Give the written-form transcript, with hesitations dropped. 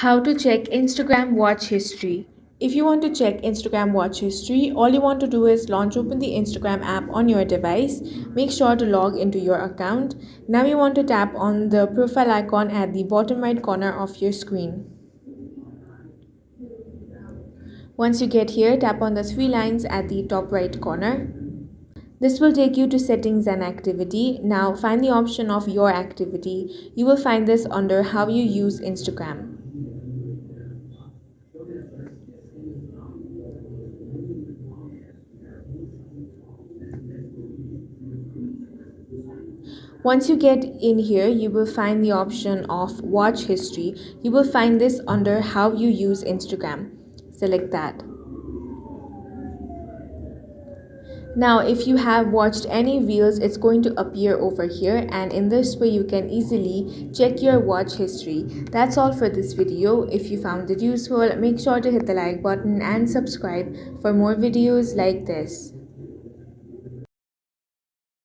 How to check Instagram watch history. If you want to check Instagram watch history, all you want to do is launch open the Instagram app on your device. Make sure to log into your account. Now you want to tap on the profile icon at the bottom right corner of your screen. Once you get here, tap on the three lines at the top right corner. This will take you to settings and activity. Now find the option of your activity. You will find this under how you use Instagram. Once you get in here, you will find the option of watch history. You will find this under how you use Instagram. Select that. Now, if you have watched any reels, it's going to appear over here, and in this way you can easily check your watch history. That's all for this video. If you found it useful, make sure to hit the like button and subscribe for more videos like this.